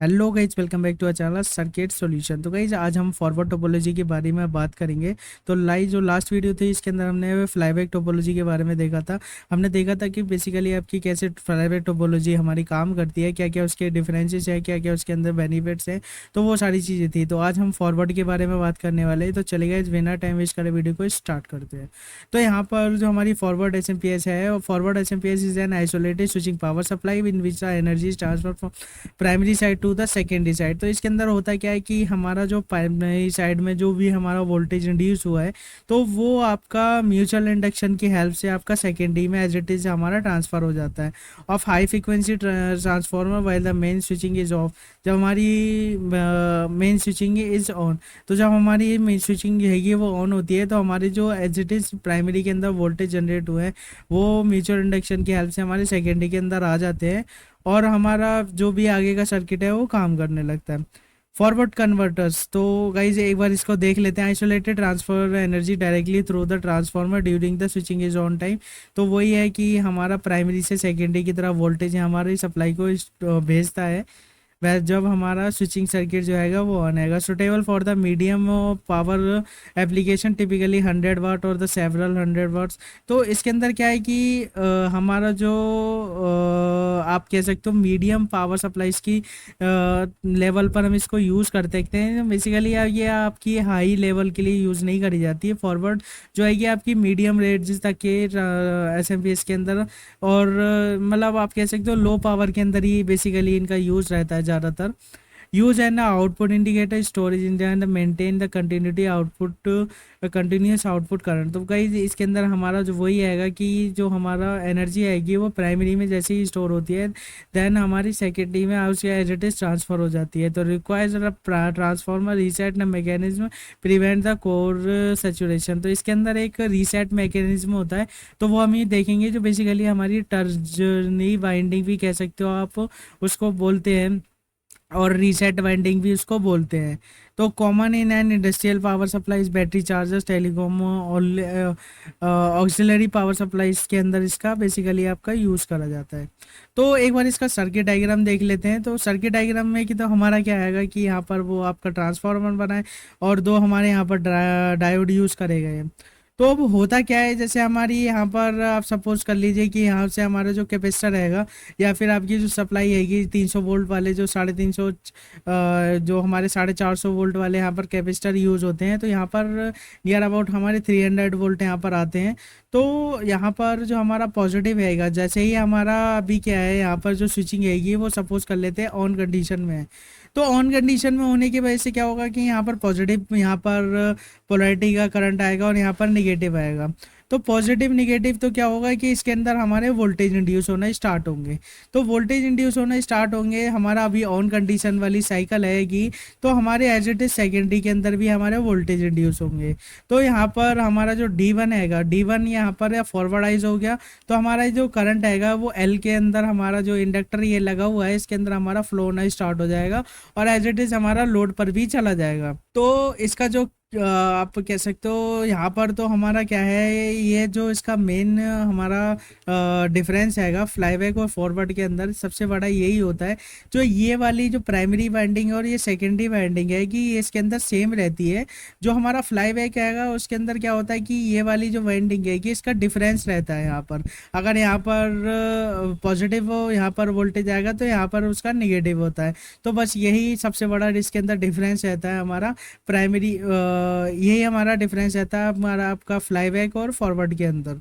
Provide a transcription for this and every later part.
Hello guys, welcome back to our channel circuit solution. तो guys आज हम forward topology के बारे में बात करेंगे। तो जो लास्ट वीडियो थी इसके अंदर हमने फ्लाईबैक टोपोलॉजी के बारे में देखा था। हमने देखा था कि बेसिकली आपकी कैसे फ्लाईबैक टोपोलॉजी हमारी काम करती है, क्या क्या उसके डिफरेंसेस है, क्या क्या उसके अंदर बेनिफिट्स हैं। तो वो सारी चीज़ें थी। तो आज हम फॉरवर्ड के बारे में बात करने वाले हैं। तो चलेगा इस बिना टाइम वेस्ट करे वीडियो को स्टार्ट करते हैं। तो यहाँ पर जो हमारी फॉरवर्ड एस है, forward S is an isolated switching power supply in which the energy transfer primary side to the secondary side. तो इसके अंदर होता क्या है कि हमारा जो प्राइमरी साइड में जो भी हमारा वोल्टेज इंड्यूस हुआ है, तो वो आपका म्यूचुअल इंडक्शन की हेल्प से आपका सेकेंडरी में एज इट इज हमारा ट्रांसफर हो जाता है of high frequency transformer while the main switching is of. जब हमारी मेन स्विचिंग इज ऑन, तो जब हमारी मेन स्विचिंग हैगी वो ऑन होती है, तो हमारे जो एज इट इज प्राइमरी के अंदर वोल्टेज जनरेट हुए हैं वो म्यूचुअल इंडक्शन की हेल्प से हमारे सेकेंडरी के अंदर आ जाते हैं और हमारा जो भी आगे का सर्किट है वो काम करने लगता है। फॉरवर्ड कन्वर्टर्स, तो गाइज एक बार इसको देख लेते हैं। Isolated transfer energy directly through the transformer during the switching is on time. तो वही है कि हमारा प्राइमरी से सेकेंडरी की तरफ वोल्टेज हमारी सप्लाई को भेजता है वह जब हमारा स्विचिंग सर्किट जो हैगा वो ऑन हैगा। Suitable for the medium power application, typically 100 वाट और द सेवरल 100 वाट्स। तो इसके अंदर क्या है कि हमारा जो आप कह सकते हो मीडियम पावर सप्लाईज की लेवल पर हम इसको यूज़ कर सकते हैं। बेसिकली ये आपकी हाई लेवल के लिए यूज़ नहीं करी जाती है। फॉरवर्ड जो है कि आपकी मीडियम रेट जिस तक के एस के अंदर और मतलब आप कह सकते हो लो पावर के अंदर ही बेसिकली इनका यूज़ रहता है ज़्यादातर। Use an output indicator storage in and maintain the continuity output continuous output current. तो कहीं इसके अंदर हमारा जो वही आएगा कि जो हमारा एनर्जी आएगी वो प्राइमरी में जैसे ही स्टोर होती है देन हमारी सेकेंडरी में उसके एज इट इज ट्रांसफर हो जाती है। तो requires transformer reset mechanism prevent the core saturation. तो इसके अंदर एक रीसेट मैकेनिज्म होता है, तो वो हम ये देखेंगे जो बेसिकली हमारी टर्जनी वाइंडिंग भी कह सकते हो आप उसको बोलते हैं और रीसेट वाइंडिंग भी उसको बोलते हैं। तो common in and industrial power supplies, battery chargers, telecom और ऑक्सिलरी पावर सप्लाईज के अंदर इसका बेसिकली आपका यूज़ करा जाता है। तो एक बार इसका सर्किट डायग्राम देख लेते हैं। तो सर्किट डायग्राम में कि तो हमारा क्या आएगा कि यहाँ पर वो आपका ट्रांसफार्मर बना है और दो हमारे यहाँ पर डायोड यूज़ करे गए हैं। तो अब होता क्या है, जैसे हमारी यहाँ पर आप सपोज कर लीजिए कि यहाँ से हमारा जो कैपेसिटर रहेगा या फिर आपकी जो सप्लाई हैगी 300 वोल्ट वाले जो 350 जो हमारे 450 वोल्ट वाले यहाँ पर कैपेसिटर यूज़ होते हैं, तो यहाँ पर नियर अबाउट हमारे 300 वोल्ट यहाँ पर आते हैं। तो यहाँ पर जो हमारा पॉजिटिव रहेगा, जैसे ही हमारा अभी क्या है यहाँ पर जो स्विचिंग हैगी वो सपोज कर लेते हैं ऑन कंडीशन में है। तो ऑन कंडीशन में होने की वजह से क्या होगा कि यहाँ पर पॉजिटिव यहाँ पर पोलैरिटी का करंट आएगा और यहाँ पर निगेटिव आएगा। तो पॉजिटिव निगेटिव तो क्या होगा कि इसके अंदर हमारे वोल्टेज इंड्यूस होना स्टार्ट होंगे। तो वोल्टेज इंड्यूस होना स्टार्ट होंगे, हमारा अभी ऑन कंडीशन वाली साइकिल आएगी तो हमारे एज इट इज सेकेंडरी के अंदर भी हमारे वोल्टेज इंड्यूस होंगे। तो यहाँ पर हमारा जो D1 आएगा, D1 यहाँ पर या फॉरवर्डाइज हो गया, तो हमारा जो करंट आएगा वो L के अंदर हमारा जो इंडक्टर ये लगा हुआ है इसके अंदर हमारा फ्लो होना स्टार्ट हो जाएगा और एज इट इज हमारा लोड पर भी चला जाएगा। तो इसका जो आप कह सकते हो यहाँ पर तो हमारा क्या है, ये जो इसका मेन हमारा डिफरेंस हैगा फ्लाईबैक और फॉरवर्ड के अंदर सबसे बड़ा यही होता है। जो ये वाली जो प्राइमरी वाइंडिंग और ये सेकेंडरी वाइंडिंग है कि ये इसके अंदर सेम रहती है। जो हमारा फ्लाईबैक आएगा उसके अंदर क्या होता है कि ये वाली जो वाइंडिंग है कि इसका डिफरेंस रहता है। यहाँ पर अगर यहाँ पर पॉजिटिव यहाँ पर वोल्टेज आएगा तो यहाँ पर उसका निगेटिव होता है। तो बस यही सबसे बड़ा इसके अंदर डिफरेंस रहता है हमारा प्राइमरी, यही हमारा डिफरेंस रहता है हमारा आपका फ्लाईबैक और फॉरवर्ड के अंदर।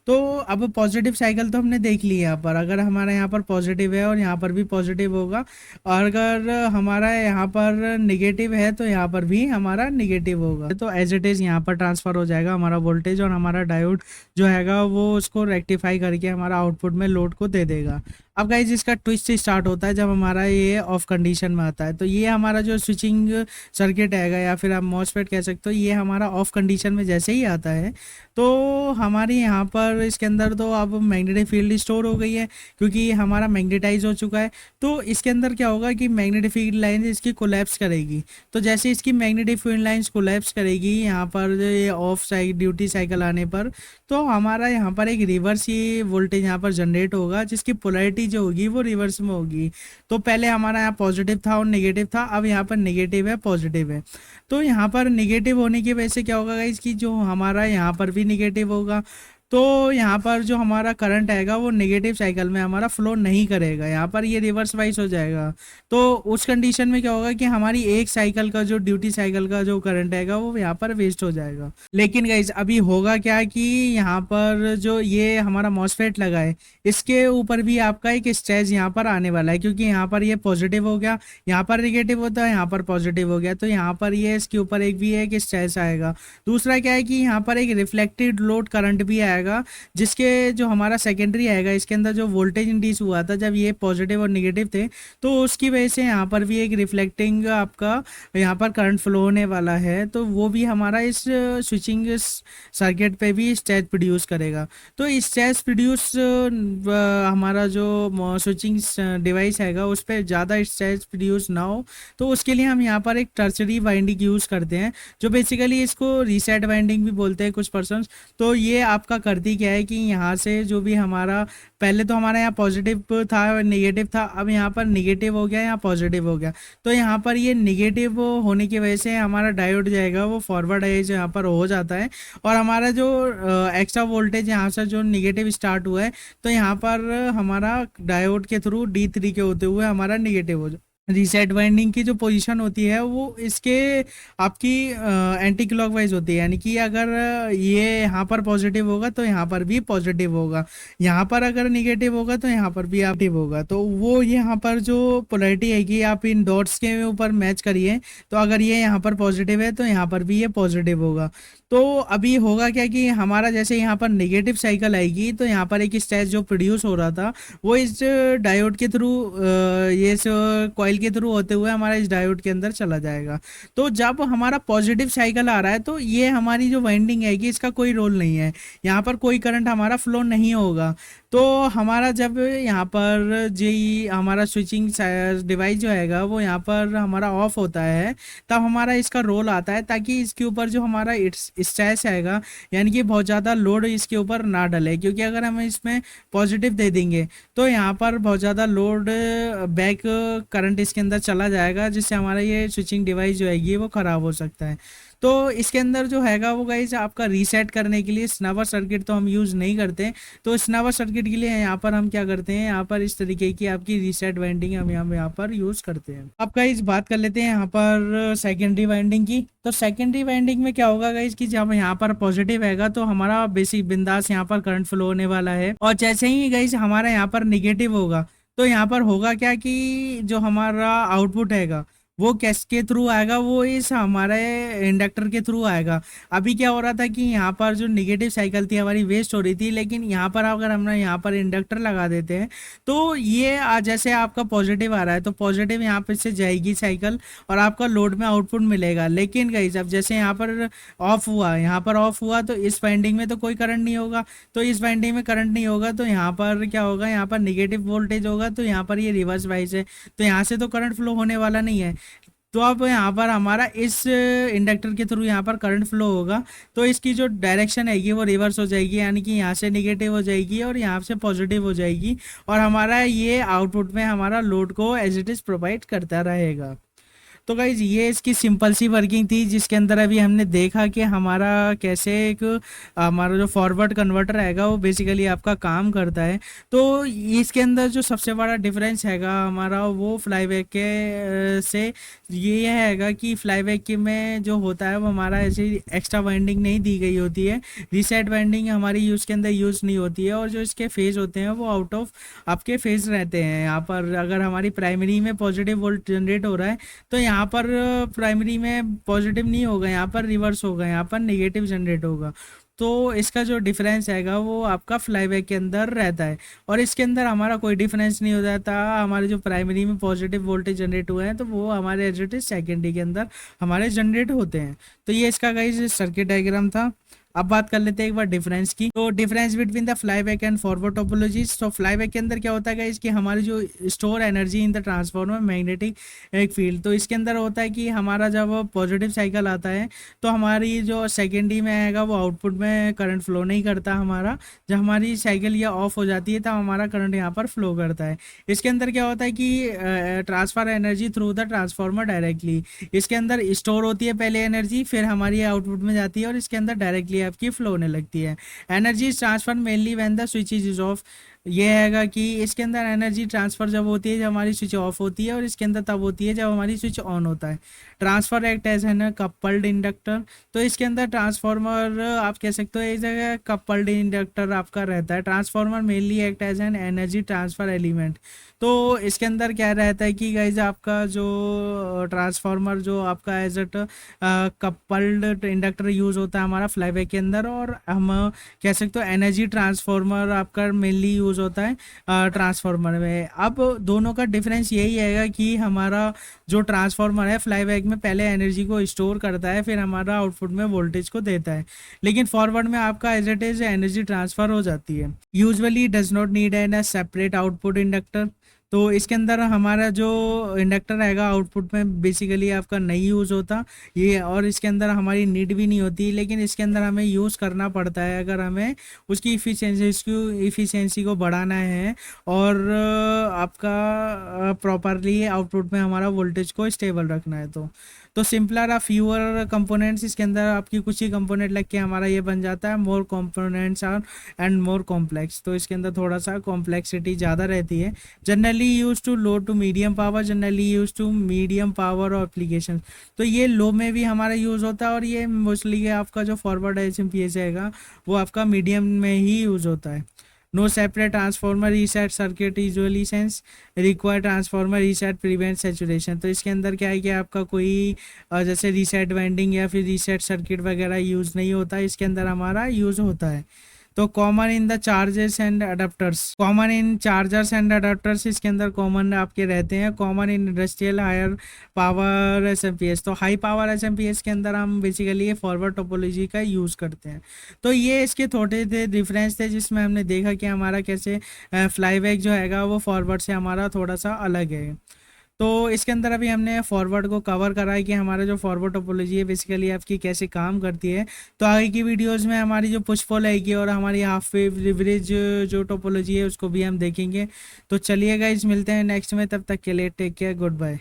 तो अब पॉजिटिव साइकिल तो हमने देख ली यहाँ पर, अगर हमारा यहाँ पर पॉजिटिव है और यहाँ पर भी पॉजिटिव होगा और अगर हमारा यहाँ पर निगेटिव है तो यहाँ पर भी हमारा निगेटिव होगा। तो एज इट इज़ यहाँ पर ट्रांसफ़र हो जाएगा हमारा वोल्टेज और हमारा डायोड जो हैगा वो उसको रेक्टिफाई करके हमारा आउटपुट में लोड को दे देगा। अब गाइज इसका ट्विस्ट स्टार्ट होता है जब हमारा ये ऑफ कंडीशन में आता है। तो ये हमारा जो स्विचिंग सर्किट आएगा या फिर आप मॉसफेट कह सकते हो, ये हमारा ऑफ कंडीशन में जैसे ही आता है तो हमारे यहाँ पर इसके अंदर तो अब मैग्नेटिक फील्ड स्टोर हो गई है, क्योंकि ये हमारा मैग्नेटाइज हो चुका है। तो इसके अंदर क्या होगा कि मैग्नेटिक फील्ड लाइन इसकी कोलैप्स करेगी। तो जैसे इसकी मैग्नेटिक फील्ड लाइंस कोलैप्स करेगी यहाँ पर ये ऑफ साइड ड्यूटी साइकिल आने पर, तो हमारा यहाँ पर एक रिवर्स ये वोल्टेज यहाँ पर जनरेट होगा, जिसकी पोलैरिटी जो होगी वो रिवर्स में होगी। तो पहले हमारा यहाँ पॉजिटिव था और नेगेटिव था, अब यहाँ पर नेगेटिव है पॉजिटिव है। तो यहाँ पर नेगेटिव होने की वजह से क्या होगा गाइस कि जो हमारा यहाँ पर भी नेगेटिव होगा, तो यहाँ पर जो हमारा करंट आएगा वो नेगेटिव साइकिल में हमारा फ्लो नहीं करेगा, यहाँ पर ये रिवर्स वाइज हो जाएगा। तो उस कंडीशन में क्या होगा कि हमारी एक साइकिल का जो ड्यूटी साइकिल का जो करंट आएगा वो यहाँ पर वेस्ट हो जाएगा। लेकिन गाइस अभी होगा क्या कि यहाँ पर जो ये हमारा मॉसफेट लगा है इसके ऊपर भी आपका एक स्टेज यहाँ पर आने वाला है, क्योंकि यहाँ पर ये पॉजिटिव हो गया, यहाँ पर नेगेटिव होता है, यहाँ पर पॉजिटिव हो गया, तो यहाँ पर ये इसके ऊपर एक भी एक स्टेज आएगा। दूसरा क्या है कि यहाँ पर एक रिफ्लेक्टेड लोड करंट भी आएगा, जिसके जो हमारा सेकेंडरी आएगा इसके अंदर जो वोल्टेज इंड्यूस हुआ था जब ये पॉजिटिव और नेगेटिव थे, तो उसकी वजह से यहाँ पर भी एक रिफ्लेक्टिंग आपका यहाँ पर करंट फ्लो होने वाला है। तो वो भी हमारा इस स्विचिंग सर्किट पे भी स्टेज प्रोड्यूस करेगा। तो स्टेज प्रोड्यूस हमारा जो स्विचिंग डिवाइस हैगा उस पर ज़्यादा स्टेज प्रोड्यूस ना हो, तो उसके लिए हम यहाँ पर एक टर्सरी वाइंडिंग यूज़ करते हैं, जो बेसिकली इसको रीसेट वाइंडिंग भी बोलते हैं कुछ पर्सन्स। तो ये आपका करती क्या है कि यहाँ से जो भी हमारा पहले तो हमारा यहाँ पॉजिटिव था और नेगेटिव था, अब यहाँ पर नेगेटिव हो गया, यहाँ पॉजिटिव हो गया। तो यहाँ पर ये नेगेटिव होने की वजह से हमारा डायोड जाएगा वो फॉरवर्ड एज यहाँ पर हो जाता है, और हमारा जो एक्स्ट्रा वोल्टेज यहाँ से जो नेगेटिव स्टार्ट हुआ है तो यहाँ पर हमारा डायोड के थ्रू D3 के होते हुए हमारा नेगेटिव हो जाए। रीसेट वाइंडिंग की जो पोजीशन होती है वो इसके आपकी एंटी क्लॉकवाइज होती है, यानी कि अगर ये यहाँ पर पॉजिटिव होगा तो यहाँ पर भी पॉजिटिव होगा, यहाँ पर अगर निगेटिव होगा तो यहाँ पर भी नेगेटिव होगा। तो वो यहाँ पर जो पोलैरिटी है कि आप इन डॉट्स के ऊपर मैच करिए, तो अगर ये यहाँ पर पॉजिटिव है तो यहाँ पर भी ये पॉजिटिव होगा। तो अभी होगा क्या कि हमारा जैसे यहाँ पर नेगेटिव साइकिल आएगी तो यहाँ पर एक स्टेज जो प्रोड्यूस हो रहा था वो इस डायोड के थ्रू ये कॉइल के थ्रू होते हुए हमारा इस डायोड के अंदर चला जाएगा। तो जब हमारा पॉजिटिव साइकिल आ रहा है तो ये हमारी जो वाइंडिंग है कि इसका कोई रोल नहीं है, यहाँ पर कोई करंट हमारा फ्लो नहीं होगा। तो हमारा जब यहाँ पर जी हमारा स्विचिंग डिवाइस जो हैगा वो यहाँ पर हमारा ऑफ होता है, तब हमारा इसका रोल आता है ताकि इसके ऊपर जो हमारा स्ट्रेस आएगा यानी कि बहुत ज़्यादा लोड इसके ऊपर ना डले, क्योंकि अगर हम इसमें पॉजिटिव दे देंगे तो यहाँ पर बहुत ज़्यादा लोड बैक करंट इसके अंदर चला जाएगा, जिससे हमारा ये स्विचिंग डिवाइस जो हैगी वो ख़राब हो सकता है। तो इसके अंदर जो हैगा वो गाइस आपका रीसेट करने के लिए स्नैपर सर्किट तो हम यूज़ नहीं करते, तो स्नैपर सर्किट के लिए यहाँ पर हम क्या करते हैं, यहाँ पर इस तरीके की आपकी रीसेट वाइंडिंग हम यहाँ पर यूज़ करते हैं। अब गाइस बात कर लेते हैं यहाँ पर सेकेंडरी वाइंडिंग की। तो सेकेंडरी वाइंडिंग में क्या होगा गाइस कि जब यहाँ पर पॉजिटिव हैगा तो हमारा बेसिक बिंदास यहाँ पर करंट फ्लो होने वाला है, और जैसे ही गाइस हमारा यहाँ पर निगेटिव होगा तो यहाँ पर होगा क्या कि जो हमारा आउटपुट हैगा वो किसके थ्रू आएगा, वो इस हमारे इंडक्टर के थ्रू आएगा। अभी क्या हो रहा था कि यहाँ पर जो नेगेटिव साइकिल थी हमारी वेस्ट हो रही थी, लेकिन यहाँ पर अगर हमने यहाँ पर इंडक्टर लगा देते हैं तो ये जैसे आपका पॉजिटिव आ रहा है तो पॉजिटिव यहाँ पर से जाएगी साइकिल और आपका लोड में आउटपुट मिलेगा। लेकिन गाइस अब जैसे यहाँ पर ऑफ हुआ, यहाँ पर ऑफ हुआ तो इस वाइंडिंग में तो कोई करंट नहीं होगा, तो इस वाइंडिंग में करंट नहीं होगा तो यहाँ पर क्या होगा, यहाँ पर नेगेटिव वोल्टेज होगा, तो यहाँ पर ये रिवर्स वाइज है, तो यहाँ से तो करंट फ्लो होने वाला नहीं है। तो अब यहाँ पर हमारा इस इंडक्टर के थ्रू यहाँ पर करंट फ्लो होगा, तो इसकी जो डायरेक्शन हैगी वो रिवर्स हो जाएगी, यानी कि यहाँ से नेगेटिव हो जाएगी और यहाँ से पॉजिटिव हो जाएगी, और हमारा ये आउटपुट में हमारा लोड को एज इट इज़ प्रोवाइड करता रहेगा। तो गाइज ये इसकी सिंपल सी वर्किंग थी, जिसके अंदर अभी हमने देखा कि हमारा कैसे एक हमारा जो फॉरवर्ड कन्वर्टर हैगा वो बेसिकली आपका काम करता है। तो इसके अंदर जो सबसे बड़ा डिफरेंस हैगा हमारा वो फ्लाईबैक के से ये हैगा कि फ्लाईबैक के में जो होता है वो हमारा ऐसे एक्स्ट्रा वाइंडिंग नहीं दी गई होती है, रीसेट वाइंडिंग हमारी यूज़ के अंदर यूज़ नहीं होती है, और जो इसके फेज़ होते हैं वो आउट ऑफ आपके फेज़ रहते हैं। यहाँ पर अगर हमारी प्राइमरी में पॉजिटिव वोल्ट जनरेट हो रहा है तो यहाँ पर प्राइमरी में पॉजिटिव नहीं होगा, यहाँ पर रिवर्स होगा, यहाँ पर नेगेटिव जनरेट होगा। तो इसका जो डिफरेंस हैगा वो आपका फ्लाईबैक के अंदर रहता है, और इसके अंदर हमारा कोई डिफरेंस नहीं हो जाता। हमारे जो प्राइमरी में पॉजिटिव वोल्टेज जनरेट हुए हैं तो वो हमारे एज इट इज सेकेंडरी के अंदर हमारे जनरेट होते हैं। तो ये इसका गाइस सर्किट डायग्राम था। अब बात कर लेते हैं एक बार डिफरेंस की। तो difference between the flyback and forward topologies. तो फ्लाईबैक के अंदर क्या होता है इसकी हमारी जो store energy in the transformer magnetic एक फील्ड, तो इसके अंदर होता है कि हमारा जब पॉजिटिव साइकिल आता है तो हमारी जो सेकेंडरी में आएगा वो आउटपुट में करंट फ्लो नहीं करता हमारा। जब हमारी साइकिल ये ऑफ हो जाती है तब हमारा करंट यहाँ पर फ्लो करता है। इसके अंदर क्या होता है कि transfer energy through the transformer directly, इसके अंदर स्टोर होती है पहले एनर्जी, फिर हमारी आउटपुट में जाती है और इसके अंदर डायरेक्टली आपकी फ्लो होने लगती है। Energy transfer mainly when the switch is of. ये हैगा कि इसके अंदर एनर्जी ट्रांसफर जब होती है जब हमारी स्विच ऑफ होती है, और इसके अंदर तब होती है जब हमारी स्विच ऑन होता है। Transfer act as an coupled inductor. तो इसके अंदर ट्रांसफॉर्मर आप कह सकते हो एक जगह कपल्ड इंडक्टर आपका रहता है। Transformer mainly act as an energy transfer element. तो इसके अंदर क्या रहता है कि गाइज आपका जो ट्रांसफॉर्मर जो आपका as at coupled inductor use होता है हमारा फ्लाईबैक के अंदर, और हम कह सकते हो एनर्जी ट्रांसफॉर्मर आपका मेनली यूज़ होता है ट्रांसफॉर्मर में। अब दोनों का डिफरेंस यही है कि हमारा जो ट्रांसफॉर्मर है फ्लाईबैक में पहले एनर्जी को स्टोर करता है, फिर हमारा आउटपुट में वोल्टेज को देता है, लेकिन फॉरवर्ड में आपका as it is energy transfer हो जाती है। Usually does not need an separate output inductor. तो इसके अंदर हमारा जो इंडक्टर रहेगा आउटपुट में बेसिकली आपका नहीं यूज़ होता ये, और इसके अंदर हमारी नीड भी नहीं होती, लेकिन इसके अंदर हमें यूज़ करना पड़ता है अगर हमें उसकी इफ़िशियंसी को बढ़ाना है और आपका प्रॉपरली आउटपुट में हमारा वोल्टेज को स्टेबल रखना है। तो सिंपलर आ फ्यूअर कंपोनेंट्स, इसके अंदर आपकी कुछ ही कंपोनेंट लग के हमारा ये बन जाता है। More components are and more complex, तो इसके अंदर थोड़ा सा कॉम्प्लेक्सिटी ज़्यादा रहती है। Generally use to low to medium power, generally use to medium power और एप्लीकेशन। तो ये लो में भी हमारा यूज़ होता है, और ये मोस्टली आपका जो फॉरवर्ड एचएमपीएस रहेगा वो आपका मीडियम में ही यूज़ होता है। No separate transformer reset circuit usually sense require transformer reset prevent saturation. तो इसके अंदर क्या है कि आपका कोई जैसे रीसेट वाइंडिंग या फिर रीसेट सर्किट वगैरह यूज़ नहीं होता, इसके अंदर हमारा यूज़ होता है। तो common in the chargers and adapters, common in chargers and adapters इसके अंदर कॉमन आपके रहते हैं। Common in industrial higher power SMPS, तो हाई पावर एसएमपीएस के अंदर हम बेसिकली ये फॉरवर्ड टोपोलॉजी का यूज़ करते हैं। तो ये इसके थोड़े थे डिफरेंस थे जिसमें हमने देखा कि हमारा कैसे फ्लाईबैक जो हैगा वो फॉरवर्ड से हमारा थोड़ा सा अलग है। तो इसके अंदर अभी हमने फॉरवर्ड को कवर करा है कि हमारा जो फॉरवर्ड टोपोलॉजी है बेसिकली आपकी कैसे काम करती है। तो आगे की वीडियोस में हमारी जो पुश पुल आएगी और हमारी हाफ वेव रिवरेज जो टोपोलॉजी है उसको भी हम देखेंगे। तो चलिए गाइस मिलते हैं नेक्स्ट में, तब तक के लिए टेक केयर, गुड बाय।